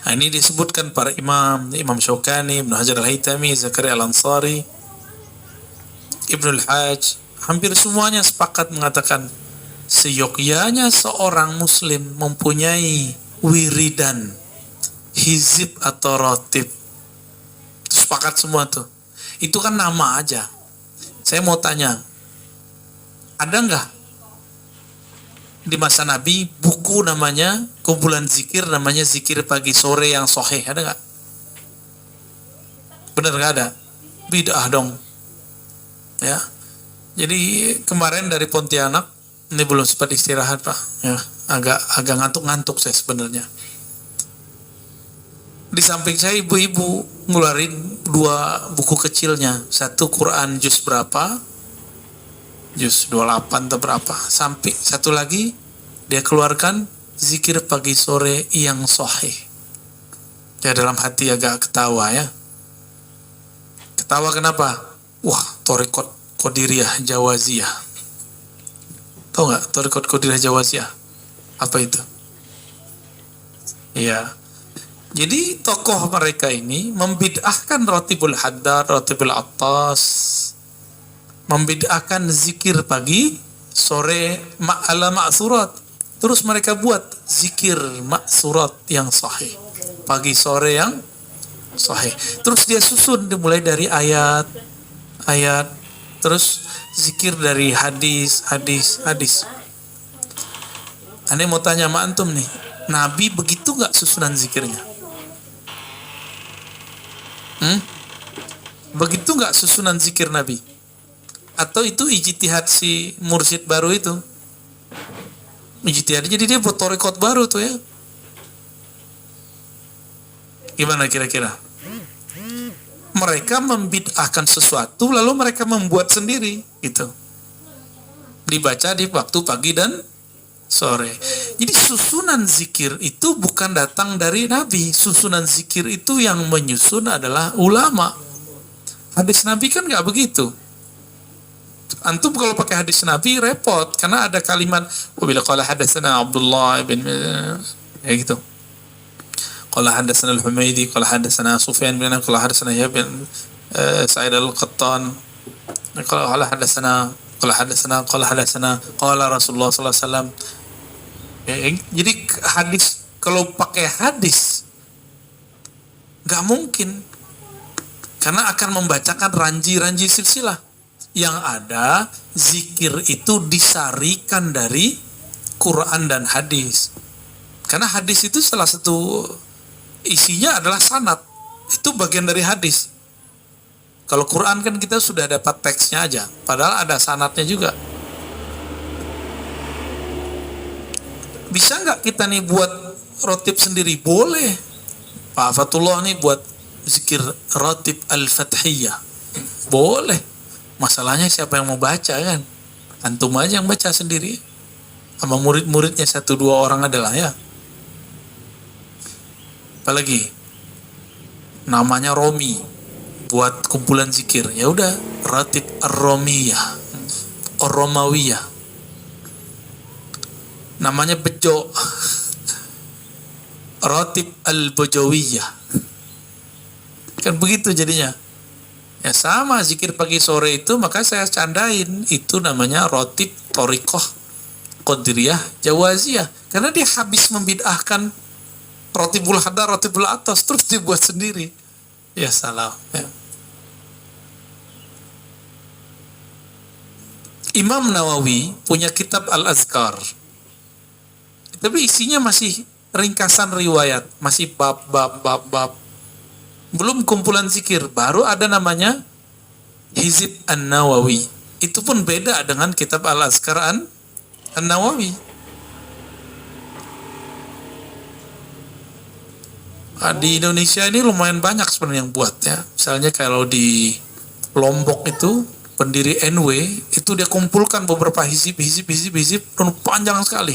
Nah, ini disebutkan para imam, Imam Syaukani, Ibnu Hajar Al-Haytami, Zakaria Al-Ansari, Ibnu Al-Hajj, hampir semuanya sepakat mengatakan seyogyanya seorang muslim mempunyai wiridan, hizib atau rotib. Sepakat semua tuh. Itu kan nama aja. Saya mau tanya, ada nggak di masa Nabi buku namanya, kumpulan zikir namanya zikir pagi sore yang sahih? Ada nggak? Bener nggak ada? Bid'ah dong. Ya. Jadi kemarin dari Pontianak, ini belum sempat istirahat Pak. Ya, agak ngantuk-ngantuk saya sebenarnya. Di samping saya ibu-ibu ngeluarin 2 buku kecilnya. Satu Quran juz berapa, juz 28 atau berapa. Sampai satu lagi dia keluarkan zikir pagi sore yang sahih. Ya, dalam hati agak ketawa ya. Ketawa kenapa? Wah, Thariqat Qadiriyah Jawaziyah. Tahu nggak Thariqat Qadiriyah Jawaziyah? Apa itu? Iya. Jadi tokoh mereka ini membid'ahkan Ratibul Haddad, Ratibul Attas, membid'ahkan zikir pagi, sore, ala ma'surat. Terus mereka buat zikir ma'surat yang sahih, pagi sore yang sahih. Terus dia susun dimulai dari ayat, terus zikir dari hadis. Aneh mau tanya sama antum nih, Nabi begitu nggak susunan zikirnya? Begitu nggak susunan zikir Nabi? Atau itu ijtihad si mursyid baru itu? Ijtihad, jadi dia buat thariqat baru tuh ya. Gimana kira-kira? Mereka membid'ahkan sesuatu lalu mereka membuat sendiri gitu. Dibaca di waktu pagi dan sore. Jadi susunan zikir itu bukan datang dari Nabi. Susunan zikir itu yang menyusun adalah ulama. Hadis Nabi kan nggak begitu. Antum kalau pakai hadis Nabi repot karena ada kalimat wabila qala hadatsana Abdullah bin ya gitu. Qala hadatsana Al-Humaidi, qala hadatsana Sufyan bin qala hadatsana Yahya bin Sa'id Al-Qattan. Qala hadatsana qala Rasulullah sallallahu alaihi wasallam. Ya, jadi hadis, kalau pakai hadis nggak mungkin, karena akan membacakan ranji-ranji silsilah. Yang ada zikir itu disarikan dari Quran dan hadis. Karena hadis itu salah satu isinya adalah sanad. Itu bagian dari hadis. Kalau Quran kan kita sudah dapat teksnya aja, padahal ada sanadnya juga. Bisa nggak kita nih buat rotib sendiri? Boleh. Pak Fatullah nih buat zikir rotib Al-Fathiyah. Boleh. Masalahnya siapa yang mau baca kan? Antum aja yang baca sendiri. Sama murid-muridnya 1-2 orang adalah ya. Apalagi namanya Romi, buat kumpulan zikir. Ya udah, Ratib Ar-Romiyah, Ar-Romawiyah. Namanya Bejo, Ratib Al-Bojawiyah. Kan begitu jadinya. Ya sama zikir pagi sore itu, maka saya candain itu namanya Ratib Thariqah Qadiriyah Jawaziyah, karena dia habis membid'ahkan Ratibul Haddad, Ratibul Attas, terus dibuat sendiri. Ya salah ya. Imam Nawawi punya kitab Al-Azkar, tapi isinya masih ringkasan riwayat, masih bab. Belum kumpulan zikir, baru ada namanya Hizib An-Nawawi. Itu pun beda dengan kitab Al-Azkar An-Nawawi. Di Indonesia ini lumayan banyak sebenarnya yang buat ya. Misalnya kalau di Lombok itu, pendiri NW itu dia kumpulkan beberapa hizib dan panjang sekali.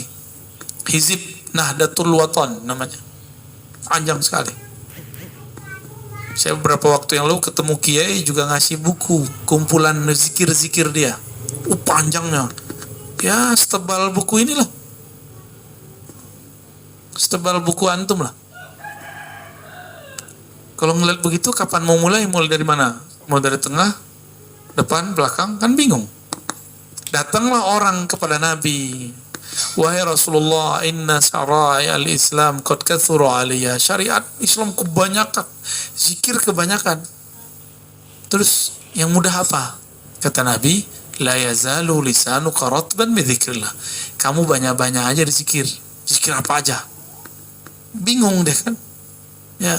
Hizib Nahdlatul Wathon namanya. Panjang sekali. Saya beberapa waktu yang lalu ketemu Kiai juga ngasih buku kumpulan zikir-zikir dia. Panjangnya. Ya setebal buku inilah. Setebal buku antum lah. Kalau ngeliat begitu, kapan mau mulai? Mulai dari mana? Mau dari tengah, depan, belakang? Kan bingung. Datanglah orang kepada Nabi. Wahai Rasulullah, inna syara'i al-Islam qad kathuru aliyya. Syariat Islam kebanyakan, zikir kebanyakan. Terus yang mudah apa? Kata Nabi, la yazalu lisanuka ratban bi dzikrillah. Kamu banyak-banyak aja dizikir. Zikir apa aja? Bingung deh kan? Ya.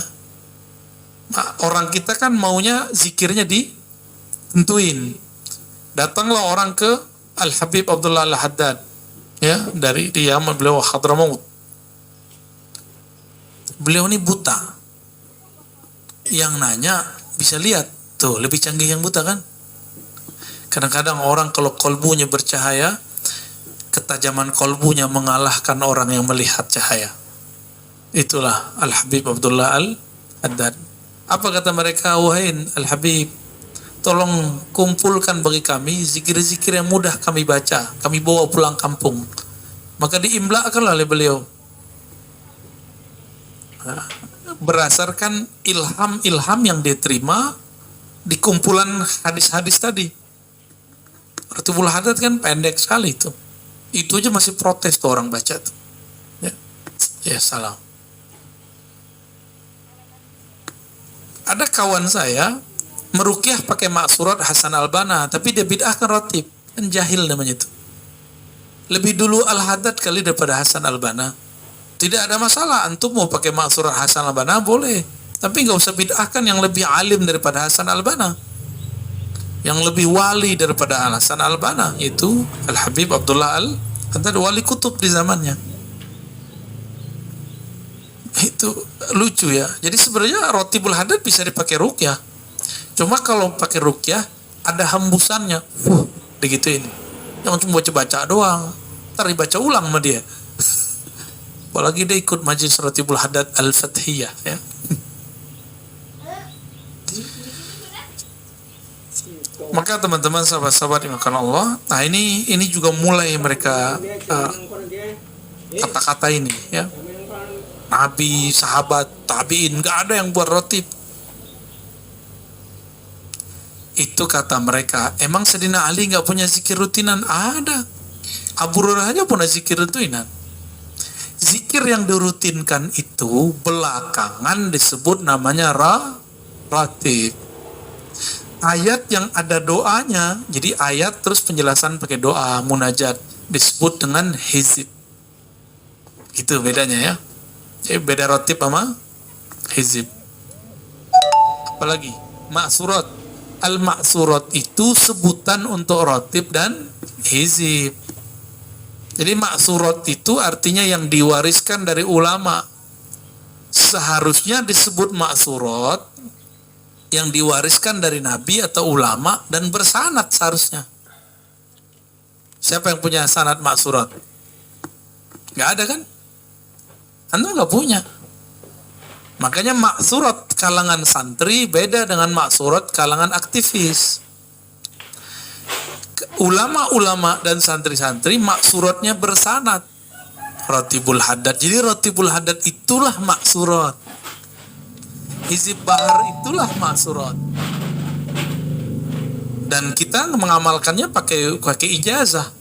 Nah, orang kita kan maunya zikirnya ditentuin. Datanglah orang ke Al-Habib Abdullah Al-Haddad, ya, dari di Yaman, beliau Hadramaut. Beliau ini buta. Yang nanya bisa lihat, tuh lebih canggih yang buta kan? Kadang-kadang orang kalau kolbunya bercahaya, ketajaman kolbunya mengalahkan orang yang melihat cahaya. Itulah Al-Habib Abdullah Al-Haddad. Apa kata mereka? Wahai Al-Habib, tolong kumpulkan bagi kami zikir-zikir yang mudah kami baca, kami bawa pulang kampung. Maka diimlakan oleh beliau. Berdasarkan ilham-ilham yang diterima di kumpulan hadis-hadis tadi. Ratibul Haddad kan pendek sekali itu. Itu aja masih protes tuh orang baca tuh. Ya salam. Ada kawan saya meruqyah pakai maksurat Hasan Al-Banna, tapi dia bid'ahkan ratib. Kan jahil namanya itu. Lebih dulu Al-Haddad kali daripada Hasan Al-Banna. Tidak ada masalah, antum mau pakai maksurat Hasan Al-Banna boleh. Tapi nggak usah bid'ahkan yang lebih alim daripada Hasan Al-Banna. Yang lebih wali daripada Hasan Al-Banna, itu Al-Habib Abdullah Al-Haddad, wali kutub di zamannya. Itu lucu ya. Jadi sebenarnya Ratibul Haddad bisa dipakai ruqyah. Cuma kalau pakai ruqyah ada hembusannya. Digituin. Jangan cuma baca-baca doang. Ntar dibaca ulang sama dia. Apalagi dia ikut majlis Ratibul Haddad Al-Fathiyah ya. Maka teman-teman sahabat-sahabat dimakan Allah, nah ini juga mulai mereka kata-kata ini ya. Nabi, sahabat, tabi'in, gak ada yang buat ratib. Itu kata mereka. Emang Sayyidina Ali gak punya zikir rutinan? Ada. Abu Hurairah aja punya zikir rutinan. Zikir yang dirutinkan itu belakangan disebut namanya ratib. Ayat yang ada doanya, jadi ayat terus penjelasan pakai doa, munajat, disebut dengan hizib. Itu bedanya ya. Jadi beda ratib sama hizib. Apalagi maksurat. Al-maksurat itu sebutan untuk ratib dan hizib. Jadi maksurat itu artinya yang diwariskan dari ulama. Seharusnya disebut maksurat yang diwariskan dari Nabi atau ulama dan bersanad seharusnya. Siapa yang punya sanad maksurat? Gak ada kan? Anda nggak punya. Makanya maksurat kalangan santri beda dengan maksurat kalangan aktivis. Ulama-ulama dan santri-santri maksuratnya bersanad. Ratibul Haddad. Jadi Ratibul Haddad itulah maksurat. Hizib Bahar itulah maksurat. Dan kita mengamalkannya pakai ijazah.